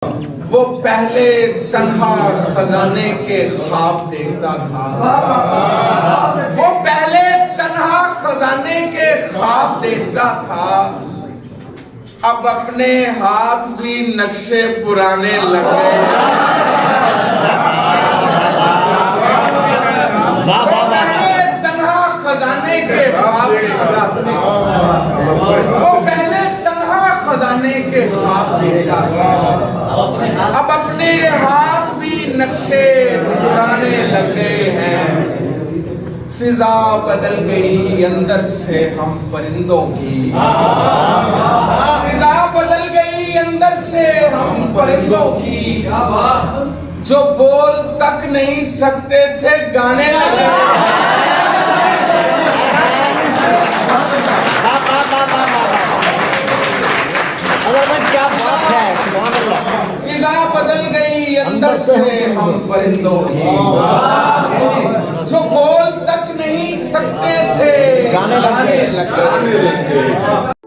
वो पहले तन्हा खजाने के ख्वाब देखता था। वो पहले तन्हा खजाने के ख्वाब देखता था। अब अपने हाथ भी नक्शे पुराने लग गए। वो पहले तन्हा खजाने के ख्वाब देखता था। वो पहले तन्हा खजाने के ख्वाब देखता था। अब अपने हाथ भी नक्शे पुराने लग गए हैं। फिजा बदल गई अंदर से हम परिंदों की। फिजा बदल गई अंदर से हम परिंदों की। जो बोल तक नहीं सकते थे गाने लगे। क्या बात है, सुभान अल्लाह। फिजा बदल गई अंदर से हम परिंदों की। जो बोल तक नहीं सकते थे गाने लगे।